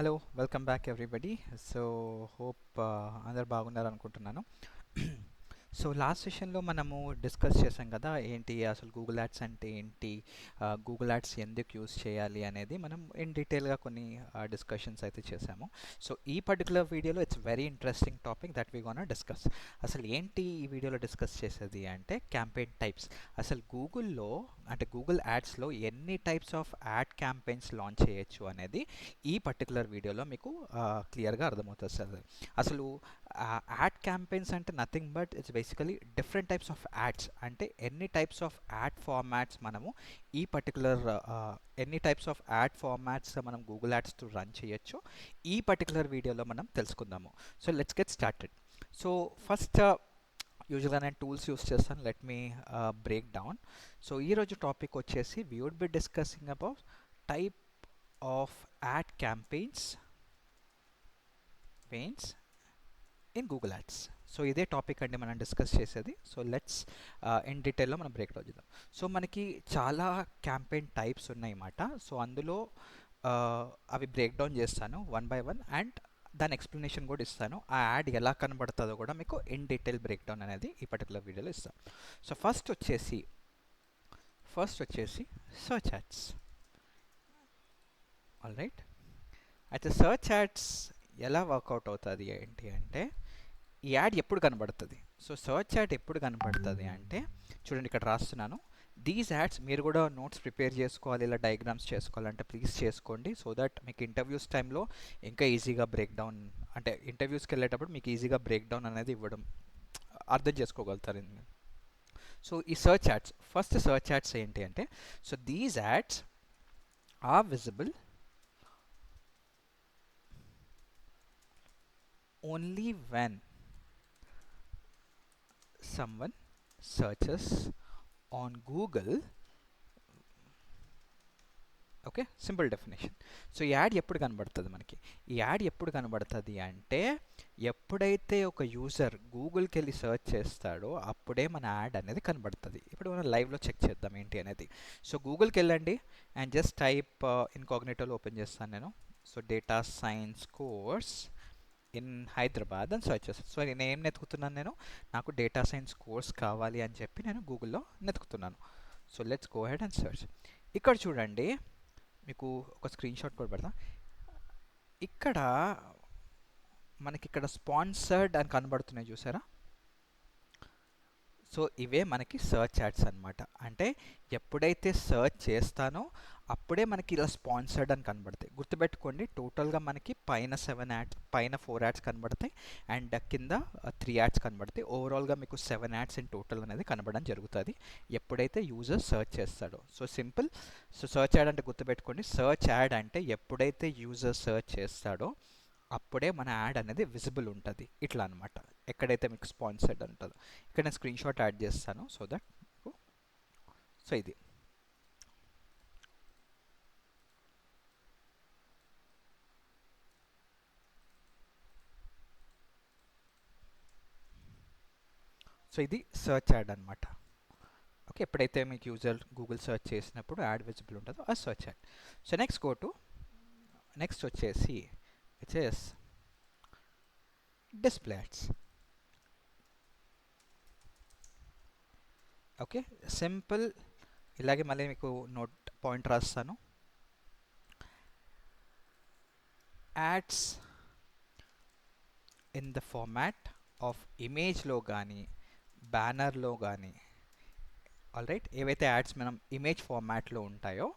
Hello welcome back everybody. So hope అందరు బాగున్నారు అనుకుంటున్నాను. సో లాస్ట్ సెషన్లో మనము డిస్కస్ చేసాం కదా, ఏంటి అసలు గూగుల్ యాడ్స్ అంటే ఏంటి, గూగుల్ యాడ్స్ ఎందుకు యూస్ చేయాలి అనేది మనం ఇన్ డీటెయిల్గా కొన్ని డిస్కషన్స్ అయితే చేసాము. సో ఈ పర్టికులర్ వీడియోలో it's very interesting topic that we gonna discuss. అసలు ఏంటి ఈ వీడియోలో డిస్కస్ చేసేది అంటే క్యాంపెయిన్ టైప్స్. అసలు గూగుల్లో అంటే గూగుల్ యాడ్స్లో ఎన్ని types of ad campaigns launch చేయొచ్చు అనేది ఈ పర్టికులర్ వీడియోలో మీకు క్లియర్గా అర్థమవుతుంది సార్. అసలు యాడ్ క్యాంపెయిన్స్ అంటే nothing but it's basically different types of ads. అంటే ఎన్ని టైప్స్ ఆఫ్ యాడ్ ఫార్మాట్స్ మనము ఈ పర్టికులర్ ఎన్ని టైప్స్ ఆఫ్ యాడ్ ఫార్మాట్స్ మనం గూగుల్ యాడ్స్తో రన్ చేయొచ్చు ఈ పర్టికులర్ వీడియోలో మనం తెలుసుకుందాము. So let's get started. So first యూజువల్గా నేను టూల్స్ యూస్ చేస్తాను. Let me break down. So ఈరోజు టాపిక్ వచ్చేసి we would be discussing about type of ad campaigns in Google ads. So ఇదే టాపిక్ అండి మనం డిస్కస్ చేసేది. సో లెట్స్ ఇన్ డీటెయిల్లో మనం బ్రేక్ డౌన్ చేద్దాం. సో మనకి చాలా క్యాంపెయిన్ టైప్స్ ఉన్నాయన్నమాట. సో అందులో అవి బ్రేక్ డౌన్ చేస్తాను వన్ బై వన్, అండ్ దాని ఎక్స్ప్లెనేషన్ కూడా ఇస్తాను. ఆ యాడ్ ఎలా కనబడుతుందో కూడా మీకు ఇన్ డీటెయిల్ బ్రేక్ డౌన్ అనేది ఈ పర్టికులర్ వీడియోలో ఇస్తాను. సో ఫస్ట్ వచ్చేసి సర్చ్ యాడ్స్. All right. అయితే సర్చ్ యాడ్స్ ఎలా వర్కౌట్ అవుతుంది ఏంటి అంటే, ఈ యాడ్ ఎప్పుడు కనబడుతుంది. సో సర్చ్ యాడ్ ఎప్పుడు కనబడుతుంది అంటే, చూడండి ఇక్కడ రాస్తున్నాను. దీస్ యాడ్స్ మీరు కూడా నోట్స్ ప్రిపేర్ చేసుకోవాలి, ఇలా డయాగ్రామ్స్ చేసుకోవాలంటే ప్లీజ్ చేసుకోండి. సో దట్ మీకు ఇంటర్వ్యూస్ టైంలో ఇంకా ఈజీగా బ్రేక్ డౌన్, అంటే ఇంటర్వ్యూస్కి వెళ్ళేటప్పుడు మీకు ఈజీగా బ్రేక్ డౌన్ అనేది ఇవ్వడం అర్థం చేసుకోగలుగుతారు. సో ఈ search ads, first search ads ఏంటి అంటే, so these ads are visible only when someone searches on Google. Okay, simple definition. So ఈ యాడ్ ఎప్పుడు కనబడుతుంది మనకి? ఈ యాడ్ ఎప్పుడు కనబడుతుంది అంటే, ఎప్పుడైతే ఒక యూజర్ గూగుల్కి వెళ్ళి సెర్చ్ చేస్తాడో అప్పుడే మన యాడ్ అనేది కనబడుతుంది. ఇప్పుడు మనం లైవ్లో చెక్ చేద్దాం ఏంటి అనేది. సో గూగుల్కి వెళ్ళండి అండ్ జస్ట్ టైప్ ఇన్కాగ్నిటోలో ఓపెన్ చేస్తాను నేను. So data science course in Hyderabad అని సెర్చ్ చేస్తాను. సో నేను ఏం వెతుకుతున్నాను, నేను నాకు డేటా సైన్స్ కోర్స్ కావాలి అని చెప్పి నేను గూగుల్లో వెతుకుతున్నాను. So let's go head and search. ఇక్కడ చూడండి, మీకు ఒక స్క్రీన్ షాట్ కూడా పెడతా. ఇక్కడ మనకి ఇక్కడ స్పాన్సర్డ్ అని కనబడుతున్నాయి, చూసారా? సో ఇవే మనకి సర్చ్ యాడ్స్ అనమాట. అంటే ఎప్పుడైతే సర్చ్ చేస్తానో అప్పుడే మనకి ఇలా స్పాన్సర్డ్ అని కనబడతాయి. గుర్తుపెట్టుకోండి, టోటల్గా మనకి పైన 7 యాడ్స్, పైన 4 యాడ్స్ కనబడతాయి అండ్ కింద 3 యాడ్స్ కనబడతాయి. ఓవరాల్గా మీకు 7 యాడ్స్ ఇన్ టోటల్ అనేది కనబడడం జరుగుతుంది ఎప్పుడైతే యూజర్ సర్చ్ చేస్తాడో. So simple. So search add అంటే గుర్తుపెట్టుకోండి, సర్చ్ యాడ్ అంటే ఎప్పుడైతే యూజర్ సర్చ్ చేస్తాడో అప్పుడే మన యాడ్ అనేది విజిబుల్ ఉంటుంది. ఇట్లా అనమాట, ఎక్కడైతే మీకు స్పాన్సర్డ్ ఉంటుందో. ఇక్కడ నేను స్క్రీన్ షాట్ యాడ్ చేస్తాను సో దట్. సో ఇది ఇది సర్చ్ యాడ్ అనమాట. ఓకే, ఎప్పుడైతే మీకు యూజర్ గూగుల్ సర్చ్ చేసినప్పుడు యాడ్ విజిబుల్ ఉంటుందో ఆ సర్చ్ యాడ్. సో నెక్స్ట్ వచ్చేసి it's display ads. Okay, simple. ఇలాగే మళ్ళీ మీకు నోట్ పాయింట్ రాస్తాను. Ads in the format of ఇమేజ్లో కానీ బ్యానర్లో కానీ, ఆల్ రైట్, ఏవైతే యాడ్స్ మనం ఇమేజ్ ఫార్మాట్లో ఉంటాయో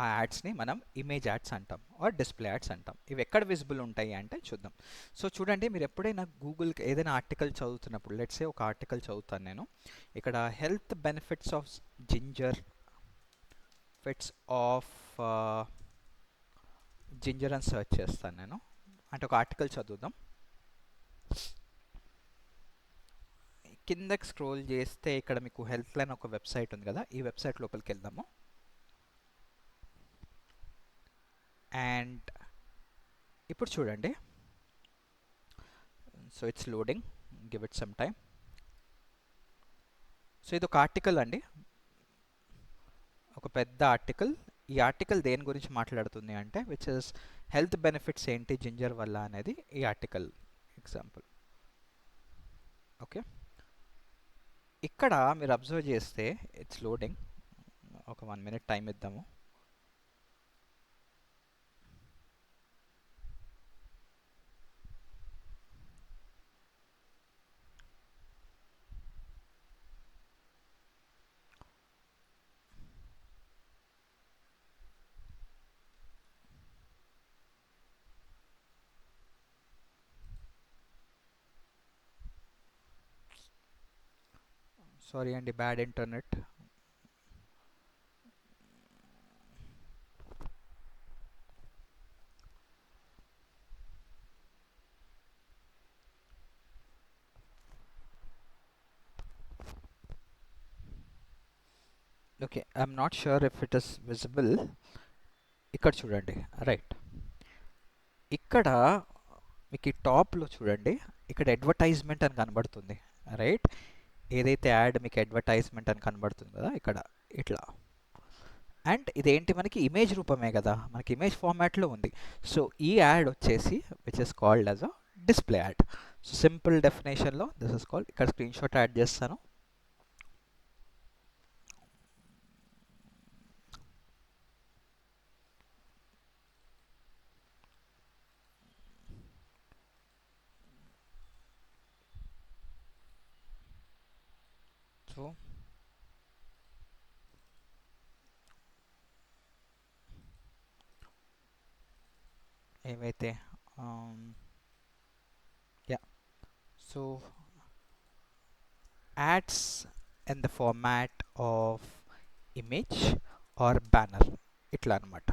ఆ యాడ్స్ని మనం ఇమేజ్ యాడ్స్ అంటాం ఆర్ డిస్ప్లే యాడ్స్ అంటాం. ఇవి ఎక్కడ విజిబుల్ ఉంటాయి అంటే చూద్దాం. సో చూడండి, మీరు ఎప్పుడైనా గూగుల్కి ఏదైనా ఆర్టికల్ చదువుతున్నప్పుడు, లెట్సే ఒక ఆర్టికల్ చదువుతాను నేను, ఇక్కడ హెల్త్ బెనిఫిట్స్ ఆఫ్ జింజర్ అని సెర్చ్ చేస్తాను నేను. అంటే ఒక ఆర్టికల్ చదువుదాం. కిందకి స్క్రోల్ చేస్తే ఇక్కడ మీకు హెల్త్ లైన్ ఒక వెబ్సైట్ ఉంది కదా, ఈ వెబ్సైట్ లోపలికి వెళ్దాము. అండ్ ఇప్పుడు చూడండి, so it's loading, give it some time. So ఇది ఒక ఆర్టికల్ అండి, ఒక పెద్ద ఆర్టికల్. ఈ ఆర్టికల్ దేని గురించి మాట్లాడుతుంది అంటే విచ్ ఇస్ హెల్త్ బెనిఫిట్స్ ఏంటి జింజర్ వల్ల అనేది ఈ ఆర్టికల్ ఎగ్జాంపుల్. ఓకే, ఇక్కడ మీరు అబ్జర్వ్ చేస్తే ఇట్స్ లోడింగ్. ఒక 1 minute టైం ఇద్దాము. సారీ అండి, bad internet. Okay, I'm not sure if it is visible. ఇక్కడ చూడండి, రైట్. ఇక్కడ మీకు ఈ టాప్లో చూడండి, ఇక్కడ అడ్వర్టైజ్మెంట్ అని కనబడుతుంది, రైట్. ఏదైతే యాడ్ మీకు అడ్వర్టైజ్మెంట్ అని కనబడుతుంది కదా ఇక్కడ, ఇట్లా. అండ్ ఇదేంటి, మనకి ఇమేజ్ రూపమే కదా, మనకి ఇమేజ్ ఫార్మాట్లో ఉంది. సో ఈ యాడ్ వచ్చేసి which is called as a display ad. So simple డెఫినేషన్లో దిస్ ఇస్ కాల్డ్, ఇక్కడ స్క్రీన్ షాట్ యాడ్ చేస్తాను. సో ఏవైతే yeah, so ads in the format of image or banner, ఇట్లా అనమాట.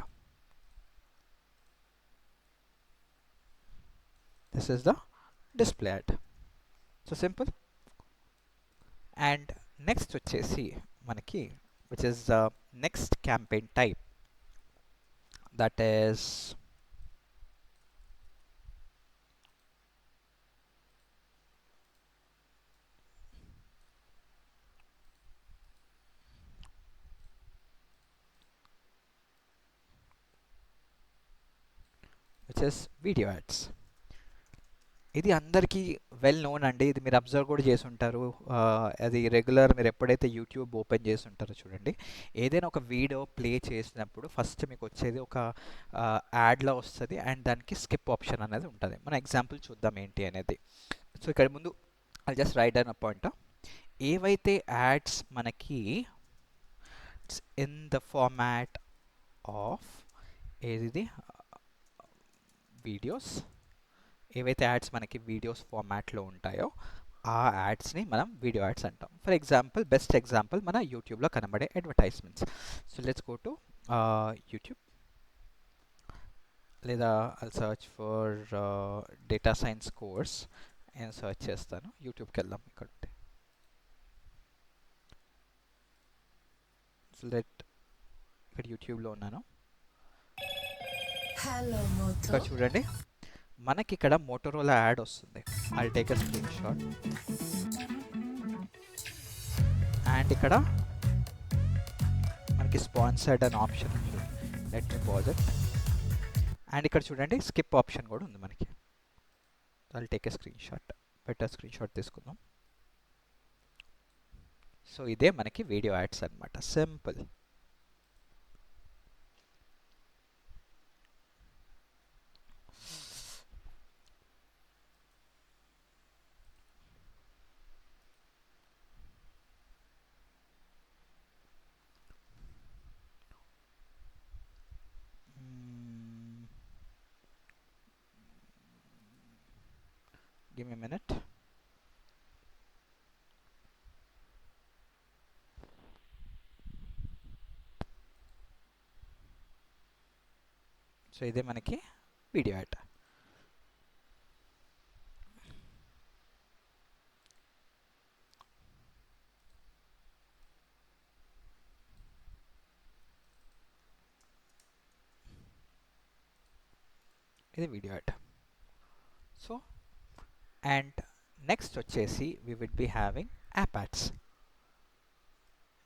This is the display ad. So simple. And next వచ్చేసి మనకి which is the next campaign type, that is video ads. ఇది అందరికీ well known అండి, ఇది మీరు observe కూడా చేసి ఉంటారు. అది రెగ్యులర్ మీరు ఎప్పుడైతే యూట్యూబ్ ఓపెన్ చేసి ఉంటారో చూడండి, ఏదైనా ఒక వీడియో ప్లే చేసినప్పుడు ఫస్ట్ మీకు వచ్చేది ఒక యాడ్లా వస్తుంది, అండ్ దానికి స్కిప్ ఆప్షన్ అనేది ఉంటుంది. మన ఎగ్జాంపుల్ చూద్దాం ఏంటి అనేది. సో ఇక్కడ ముందు I just write down a point. ఏవైతే యాడ్స్ మనకి ఇన్ ద ఫార్మాట్ ఆఫ్ ఏది వీడియోస్, ఏవైతే యాడ్స్ మనకి వీడియోస్ ఫార్మాట్లో ఉంటాయో ఆ యాడ్స్ని మనం వీడియో యాడ్స్ అంటాం. ఫర్ ఎగ్జాంపుల్, బెస్ట్ ఎగ్జాంపుల్ మన యూట్యూబ్లో కనబడే advertisements. So let's go to YouTube, లేదా I search for data science course. నేను సర్చ్ చేస్తాను, యూట్యూబ్కి వెళ్దాం. ఇక్కడ ఇక్కడ యూట్యూబ్లో ఉన్నాను. ఇక్కడ చూడండి, మనకి ఇక్కడ మోటోరోలా యాడ్ వస్తుంది. I'll take a screen shot. And ఇక్కడ మనకి స్పాన్సర్డ్ అనే ఆప్షన్ ఉంది. Let me pause it. And ఇక్కడ చూడండి, స్కిప్ ఆప్షన్ కూడా ఉంది మనకి. I'll take a screen shot. Better screen shot తీసుకుందాం. సో ఇదే మనకి వీడియో యాడ్స్ అనమాట, simple. Give me a minute. So ఇదే మనకి వీడియో యాడ్. ఇది video add. So and next వచ్చేసి we would be having app ads.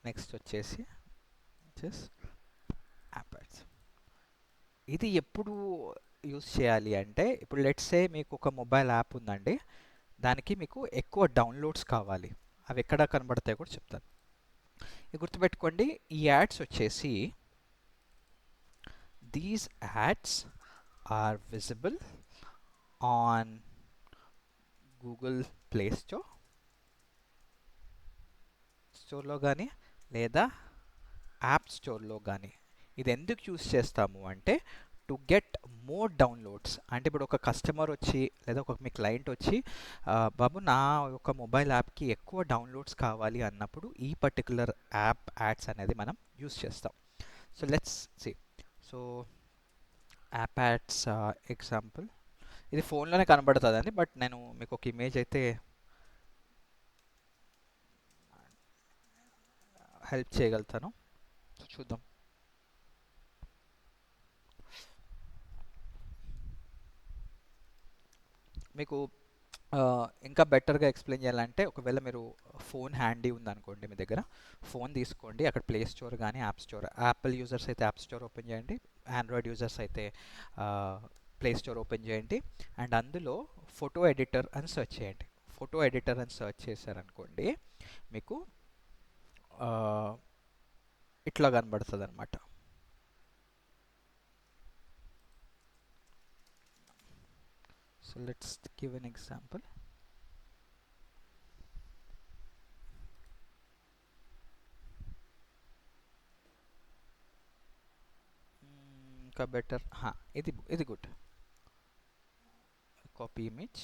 Next వచ్చేసి just app ads. ఇది ఎప్పుడు యూస్ చేయాలి అంటే, ఇప్పుడు లెట్స్ సే మీకు ఒక మొబైల్ యాప్ ఉందండి. దానికి మీకు ఎక్కువ డౌన్లోడ్స్ కావాలి. అవి ఎక్కడ కనబడతాయో కూడా చెప్తాను. ఇది గుర్తుపెట్టుకోండి. ఈ యాడ్స్ వచ్చేసి these ads are visible on Google Play స్టోర్లో కానీ లేదా యాప్ స్టోర్లో కానీ. ఇది ఎందుకు యూస్ చేస్తాము అంటే, టు గెట్ మోర్ డౌన్లోడ్స్. అంటే ఇప్పుడు ఒక కస్టమర్ వచ్చి లేదా ఒక మీ క్లయింట్ వచ్చి బాబు నా యొక్క మొబైల్ యాప్కి ఎక్కువ డౌన్లోడ్స్ కావాలి అన్నప్పుడు ఈ పర్టికులర్ యాప్ యాడ్స్ అనేది మనం యూస్ చేస్తాం. So let's see. So app ads example ఇది ఫోన్లోనే కనబడుతుందండి, బట్ నేను మీకు ఒక ఇమేజ్ అయితే హెల్ప్ చేయగలుగుతాను. చూద్దాం. మీకు ఇంకా బెటర్గా ఎక్స్ప్లెయిన్ చేయాలంటే, ఒకవేళ మీరు ఫోన్ హ్యాండీ ఉందనుకోండి మీ దగ్గర, ఫోన్ తీసుకోండి. అక్కడ ప్లే స్టోర్ కానీ యాప్ స్టోర్, యాపిల్ యూజర్స్ అయితే యాప్ స్టోర్ ఓపెన్ చేయండి, ఆండ్రాయిడ్ యూజర్స్ అయితే ప్లే స్టోర్ ఓపెన్ చేయండి. అండ్ అందులో ఫోటో ఎడిటర్ అని సెర్చ్ చేయండి. ఫోటో ఎడిటర్ అని సెర్చ్ చేశారనుకోండి, మీకు ఇట్లా కనబడుతుంది అనమాట. So let's give an example. ఇంకా బెటర్, ఇది గుడ్. Copy image.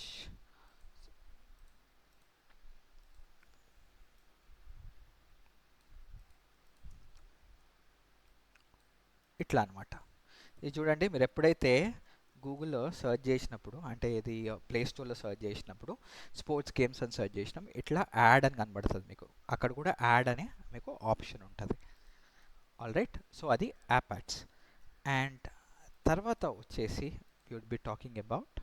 ఇట్లా అనమాట. ఇది చూడండి, మీరు ఎప్పుడైతే గూగుల్లో సెర్చ్ చేసినప్పుడు, అంటే ఇది ప్లే స్టోర్లో సెర్చ్ చేసినప్పుడు స్పోర్ట్స్ గేమ్స్ అని సెర్చ్ చేసినాం, ఇట్లా యాడ్ అని కనబడుతుంది మీకు. అక్కడ కూడా యాడ్ అనే మీకు ఆప్షన్ ఉంటుంది. All right. సో అది యాప్ యాడ్స్. అండ్ తర్వాత వచ్చేసి would be talking about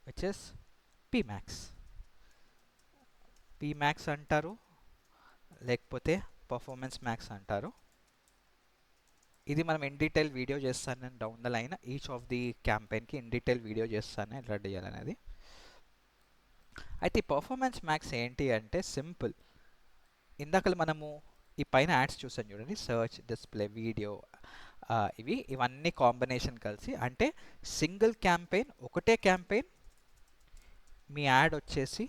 which is PMax. PMax అంటారు, లేకపోతే పర్ఫార్మెన్స్ మ్యాక్స్ అంటారు. ఇది మనం ఇన్ డీటెయిల్ వీడియో చేస్తాను నేను down the line. Each of the క్యాంపెయిన్కి ఇన్ డీటెయిల్ వీడియో చేస్తాను ఎలా చేయాలనేది. అయితే ఈ పర్ఫార్మెన్స్ మ్యాక్స్ ఏంటి అంటే సింపుల్. ఇందాక మనము ఈ పైన యాడ్స్ చూసాను చూడండి, సర్చ్, డిస్ప్లే, వీడియో, ఇవన్నీ కాంబినేషన్ కలిసి, అంటే సింగిల్ క్యాంపెయిన్, ఒకటే క్యాంపెయిన్ మీ యాడ్ వచ్చేసి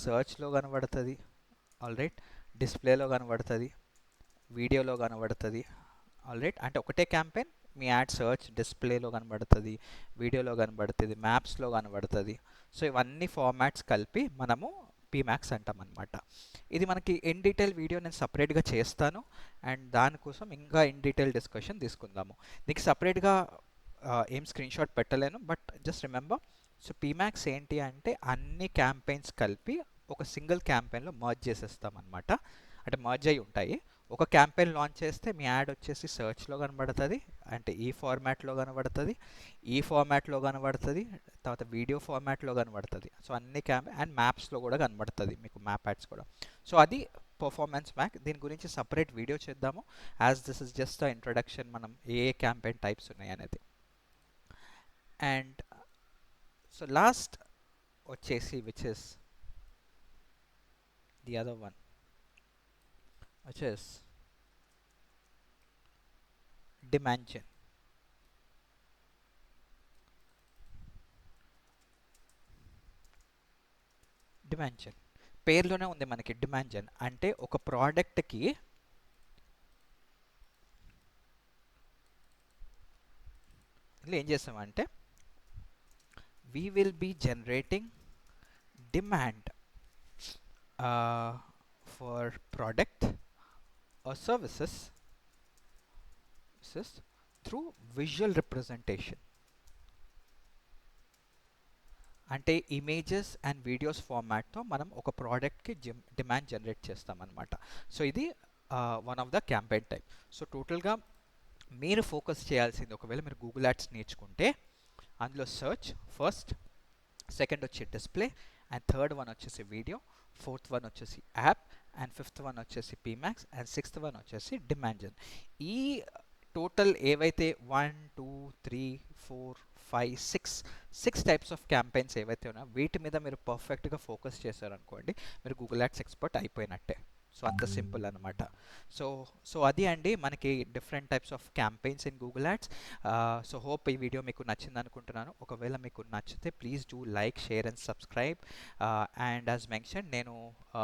సర్చ్లో కనబడుతుంది, ఆల్ రైట్, డిస్ప్లేలో కనబడుతుంది, వీడియోలో కనబడుతుంది, ఆల్ రైట్. అంటే ఒకటే క్యాంపెయిన్ మీ యాడ్ సర్చ్, డిస్ప్లేలో కనబడుతుంది, వీడియోలో కనబడుతుంది, మ్యాప్స్లో కనబడుతుంది. సో ఇవన్నీ ఫార్మాట్స్ కలిపి మనము పీమాక్స్ అంటాం అనమాట. ఇది మనకి ఇన్ డీటెయిల్ వీడియో నేను సపరేట్గా చేస్తాను, అండ్ దానికోసం ఇంకా ఇన్ డీటెయిల్ డిస్కషన్ తీసుకుందాము. దీనికి సపరేట్గా ఏం స్క్రీన్ షాట్ పెట్టలేను, but just remember. So PMax ఏంటి అంటే అన్ని క్యాంపెయిన్స్ కలిపి ఒక సింగిల్ క్యాంపెయిన్లో మర్జ్ చేసేస్తాం అనమాట. అంటే మర్జ్ అయి ఉంటాయి. ఒక క్యాంపెయిన్ లాంచ్ చేస్తే మీ యాడ్ వచ్చేసి సర్చ్లో కనబడుతుంది, అంటే ఈ ఫార్మాట్లో కనబడుతుంది, ఈ ఫార్మాట్లో కనబడుతుంది, తర్వాత వీడియో ఫార్మాట్లో కనబడుతుంది. సో అన్ని అండ్ మ్యాప్స్లో కూడా కనబడుతుంది మీకు, మ్యాప్ యాడ్స్ కూడా. సో అది పర్ఫార్మెన్స్ మ్యాక్. దీని గురించి సపరేట్ వీడియో చేద్దాము, as this is just a introduction, మనం ఏ క్యాంపెయిన్ టైప్స్ ఉన్నాయి అనేది. అండ్ సో లాస్ట్ వచ్చేసి which is the other one, which is demand gen. Demand gen పేర్లోనే ఉంది మనకి. డిమాండ్ జెన్ అంటే ఒక ప్రోడక్ట్కి ఏం చేస్తామంటే, we will be generating demand for product or services through visual representation. అంటే ఇమేజెస్ అండ్ వీడియోస్ ఫార్మాట్తో మనం ఒక ప్రోడక్ట్కి డిమాండ్ జనరేట్ చేస్తామన్నమాట. సో ఇది one of the campaign type. So టోటల్గా మీరు ఫోకస్ చేయాల్సింది, ఒకవేళ మీరు గూగుల్ యాడ్స్ నేర్చుకుంటే, అందులో సర్చ్ ఫస్ట్, సెకండ్ వచ్చి డిస్ప్లే, అండ్ థర్డ్ వన్ వచ్చేసి వీడియో, ఫోర్త్ వన్ వచ్చేసి యాప్, అండ్ ఫిఫ్త్ వన్ వచ్చేసి పీమాక్స్, అండ్ సిక్స్త్ వన్ వచ్చేసి డిమాండ్ జన్. ఈ టోటల్ ఏవైతే 1 2 3 4 5 6 టైప్స్ ఆఫ్ క్యాంపెయిన్స్ ఏవైతే ఉన్నాయో వీటి మీద మీరు పర్ఫెక్ట్గా ఫోకస్ చేశారనుకోండి, మీరు గూగుల్ యాడ్స్ ఎక్స్పర్ట్ అయిపోయినట్టే. సో అంత సింపుల్ అనమాట. సో సో అది అండి మనకి different types of campaigns in Google ads. So hope ఈ వీడియో మీకు నచ్చింది అనుకుంటున్నాను. ఒకవేళ మీకు నచ్చితే please do like, share and subscribe. And as mention, నేను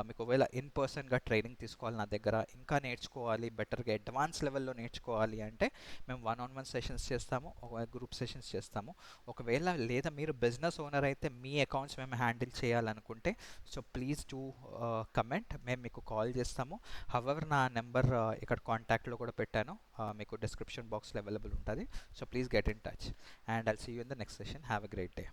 మీకు ఒకవేళ ఇన్ పర్సన్గా ట్రైనింగ్ తీసుకోవాలి, నా దగ్గర ఇంకా నేర్చుకోవాలి, బెటర్గా అడ్వాన్స్ లెవెల్లో నేర్చుకోవాలి అంటే మేము 1-on-1 సెషన్స్ చేస్తాము, ఒక గ్రూప్ సెషన్స్ చేస్తాము. ఒకవేళ లేదా మీరు బిజినెస్ ఓనర్ అయితే మీ అకౌంట్స్ మేము హ్యాండిల్ చేయాలనుకుంటే సో ప్లీజ్ డూ కమెంట్, మేము మీకు కాల్ చేస్తాము. హవెవర్ నా నెంబర్ ఇక్కడ కాంటాక్ట్లో కూడా పెట్టాను, మీకు డిస్క్రిప్షన్ బాక్స్లో అవైలబుల్ ఉంటుంది. So please get in touch and I'll see you in the next session. Have a great day.